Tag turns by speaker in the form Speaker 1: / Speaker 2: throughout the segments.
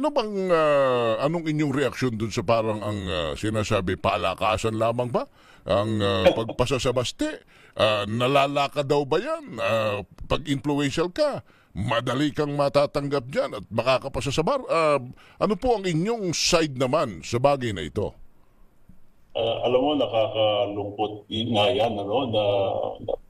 Speaker 1: Ano bang anong inyong reaksyon dun sa parang ang sinasabi palakasan lamang ba? Ang pagpasa sa baste, nalala ka daw ba yan? Pag influential ka, madali kang matatanggap dyan at makakapasa sa bar. Ano po ang inyong side naman sa bagay na ito?
Speaker 2: Alam mo, nakakalungkot nga yan, ano, na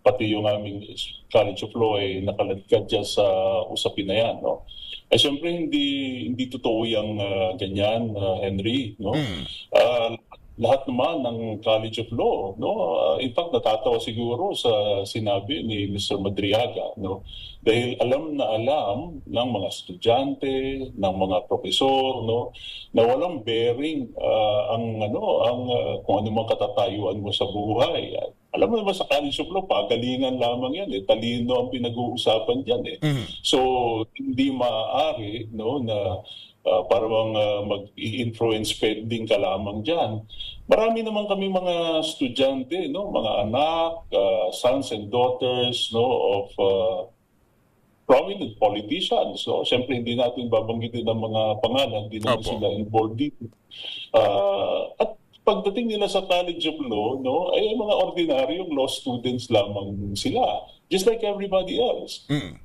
Speaker 2: pati yung aming College of Law ay nakaladkad dyan sa usapin na yan. No? Siyempre, hindi totoo yung ganyan, Henry. No?
Speaker 1: Mm.
Speaker 2: Lahat naman ng College of Law, no? In fact, natatawa siguro sa sinabi ni Mr. Madriaga, no? Dahil alam na alam ng mga estudyante, ng mga profesor, no? Na walang bearing kung ano mang katatayuan mo sa buhay. Alam mo naman sa College of Law, pagalingan lamang yan. Talino ang pinag-uusapan dyan.
Speaker 1: Mm.
Speaker 2: So, hindi maaari, no, na para bang mag-influence spending ka lamang dyan. Marami naman kami mga estudyante, no, mga anak, sons and daughters, no, of prominent politicians. So, siyempre, hindi natin babanggitin ang mga pangalan, hindi naman
Speaker 1: Opo.
Speaker 2: sila involved dito. At pagdating nila sa College of Law, no, ay mga ordinaryong law students lamang sila. Just like everybody else.
Speaker 1: Mm.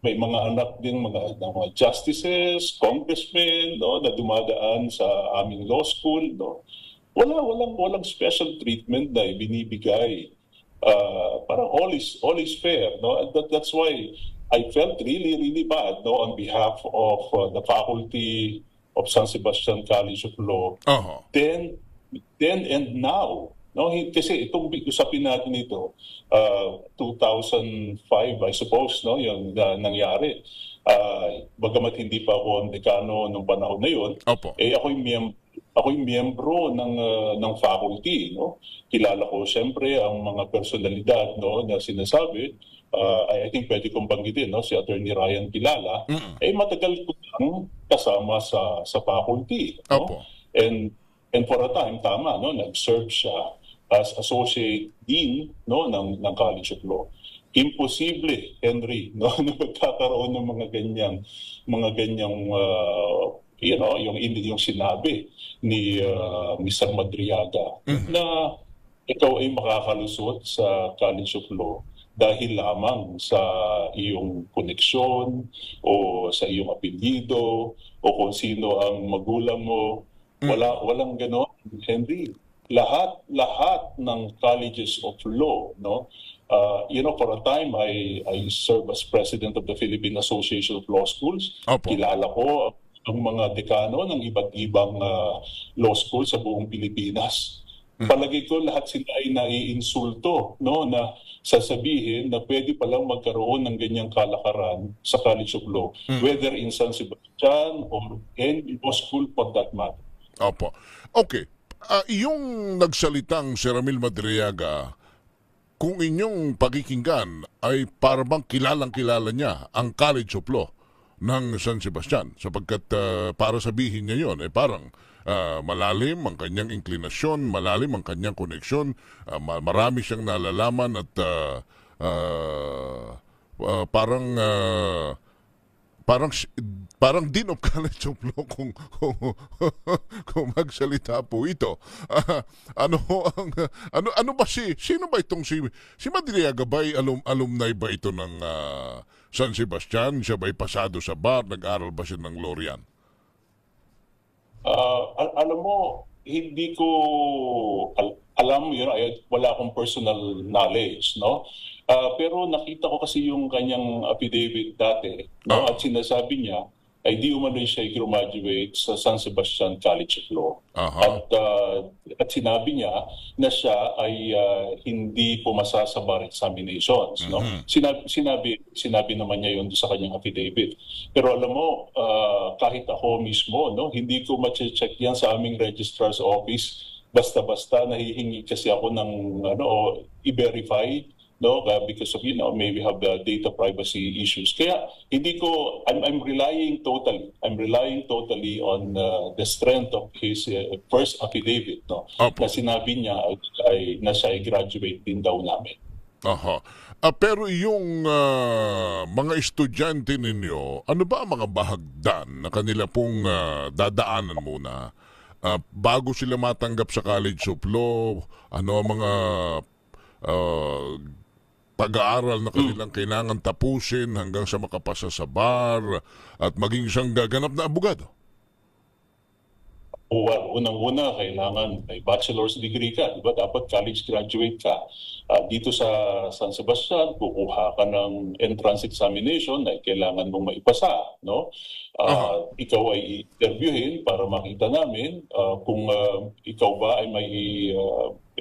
Speaker 2: May mga anak din, mga justices, congressmen, no, na dumadaan sa aming law school. No. Walang special treatment na ibinibigay. Parang all is fair. No? And that's why I felt really bad, no, on behalf of the faculty of San Sebastian College of Law.
Speaker 1: Aha.
Speaker 2: Then and now. No, kasi itong usapin natin ito, 2005 I suppose, no, yung nangyari. Bagamat hindi pa ako ang dekano nung panahon na yun,
Speaker 1: Opo.
Speaker 2: ako'y miyembro ng faculty, no. Kilala ko siyempre ang mga personalidad, no, na sinasabi. I think pwede kong banggitin, no, si Attorney Ryan Kilala. Matagal ko lang kasama sa faculty, no.
Speaker 1: Opo.
Speaker 2: And for a time, tama, no, nag-serve siya as Associate Dean, no, ng College of Law. Imposible, Henry, no, na magkakaroon ng mga ganyang yung sinabi ni Mr. Madriaga na ikaw ay makakalusot sa College of Law dahil lamang sa iyong koneksyon o sa iyong apelyido o kung sino ang magulang mo. Walang gano'n, Henry. Lahat ng colleges of law, no? For a time I served as president of the Philippine Association of Law Schools.
Speaker 1: Opo.
Speaker 2: Kilala ko ang mga dekano ng iba't ibang law school sa buong Pilipinas. Palagi ko lahat sila ay naiinsulto, no, na sasabihin na pwede palang magkaroon ng ganyang kalakaran sa College of Law, whether in San Sebastian or any law school for that matter.
Speaker 1: Opo. Okay. Yung nagsalitang si Ramil Madriaga, kung inyong pakikinggan ay parang kilalang-kilala niya ang College of Law ng San Sebastian sapagkat para sabihin niya yun, parang malalim ang kanyang inklinasyon, malalim ang kanyang koneksyon, marami siyang nalalaman at parang parang Dean of College of Law kung magsalita po ito. Ano ba sino ba itong si Madriaga ba ay alumni ba ito ng San Sebastian? Siya ba'y pasado sa bar? Nag-aral ba siya ng law riyan?
Speaker 2: Alam mo, hindi ko alam, wala akong personal knowledge, no? Pero nakita ko kasi yung kanyang affidavit dati, no? At sinasabi niya ay di umano siya graduate sa San Sebastian College of Law. At sinabi niya na siya ay hindi pumasa sa bar examinations, no? Sinabi naman niya yun sa kanyang affidavit. Pero alam mo, kahit ako mismo, no, hindi ko ma-check yan sa aming registrar's office basta-basta. Nahihingi kasi ako ng i-verify, no, because of maybe have the data privacy issues. Kaya I'm relying totally on the strength of his first affidavit, no.
Speaker 1: Opo.
Speaker 2: Na sinabi niya ay na siya ay graduate din daw namin.
Speaker 1: Aha. Pero yung mga estudyante ninyo, ano ba ang mga bahagdan na kanila pong dadaanan muna bago sila matanggap sa College of Law? Ano ang mga ah, pag-aaral na kanilang kailangan tapusin hanggang sa makapasa sa bar at maging isang gaganap na abogado?
Speaker 2: Unang-una, kailangan may bachelor's degree ka, di ba? Dapat college graduate ka. Dito sa San Sebastian, kukuha ka ng entrance examination na kailangan mong maipasa, no?
Speaker 1: Aha.
Speaker 2: Ikaw ay interviewin para makita namin kung ikaw ba ay may,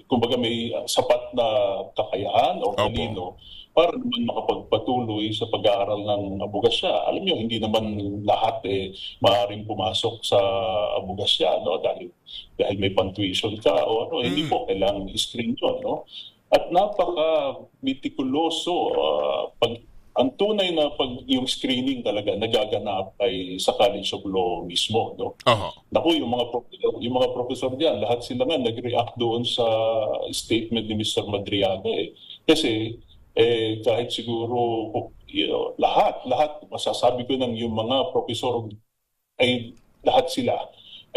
Speaker 2: kumbaga may sapat na kakayahan o
Speaker 1: Opo.
Speaker 2: talino para naman makapagpatuloy sa pag-aaral ng abogasya. Alam niyo, hindi naman lahat maaaring pumasok sa abogasya, no? Dahil may punctuation ka o ano, hindi po kailangan i-screen yun, no? At napaka-mitikuloso, ang tunay na yung screening talaga nagaganap ay sa College of Law mismo, no?
Speaker 1: Aha.
Speaker 2: Naku, yung mga professor diyan, lahat sila nga nag-react doon sa statement ni Mr. Madriaga eh. Kasi kahit siguro lahat masasabi ko ng yung mga professor ay lahat sila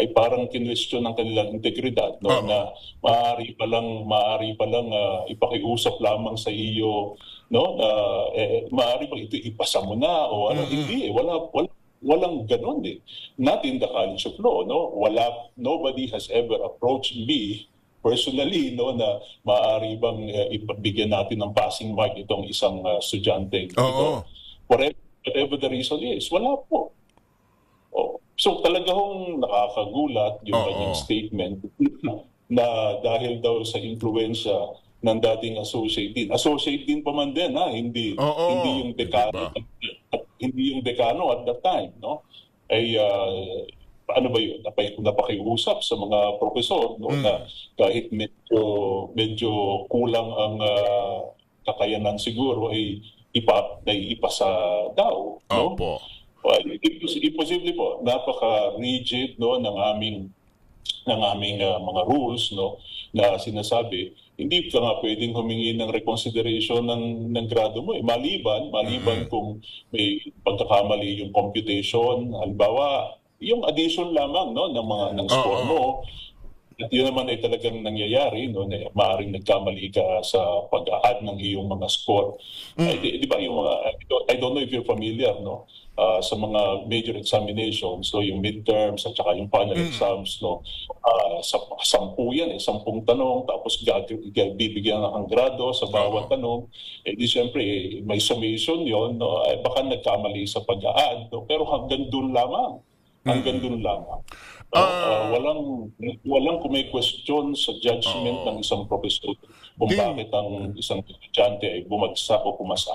Speaker 2: ay parang kinwestiyon ng kanilang integridad, no,
Speaker 1: Oo.
Speaker 2: na maaari pa lang ipakiusap lamang sa iyo, no, na maaari bang ito ipasa mo na o ano. Hindi walang ganun eh. Not in the College of Law, no. Nobody has ever approached me personally, no, na maaari bang ipabigyan natin ng passing mark itong isang estudyante
Speaker 1: Oo.
Speaker 2: ito. Whatever the reason is, wala po. Oh. So talaga hong nakakagulat yung kanyang
Speaker 1: Oo.
Speaker 2: statement na dahil daw sa impluwensya ng dating associate dean. Associate dean pa man din, ha, hindi
Speaker 1: Oo.
Speaker 2: yung
Speaker 1: Di
Speaker 2: dekano
Speaker 1: ba?
Speaker 2: at hindi yung dekano at that time, no? Ay ano ba yun? Napakiusap sa mga profesor, no, na kahit medyo kulang ang kakayanan siguro ay ipasa daw, no?
Speaker 1: Opo.
Speaker 2: Well, imposible po. Napaka-rigid, no, ng aming mga rules, no, na sinasabi hindi ka nga pwedeng humingi ng reconsideration ng grado mo. Maliban kung may pagkakamali yung computation, halimbawa, yung addition lamang, no, ng score
Speaker 1: Oo.
Speaker 2: mo. At yun naman ay talagang nangyayari, no, na maaaring nagkamali ka sa pag-add ng iyong mga score. Ay, di ba yung mga, I don't know if you're familiar, no, sa mga major examinations, so yung midterms at saka yung final exams, no, sa 10 tanong, tapos bibigyan ng grado sa bawat
Speaker 1: Oo.
Speaker 2: tanong. Di siyempre, may summation yon, no, baka nagkamali sa pag-add, no, pero hanggang doon lamang. Hanggang doon lamang. No?
Speaker 1: Ah,
Speaker 2: Walang kume-question sa judgment ng
Speaker 1: oo.
Speaker 2: isang professor kung
Speaker 1: Din
Speaker 2: bakit ang isang estudyante ay bumagsak o pumasa.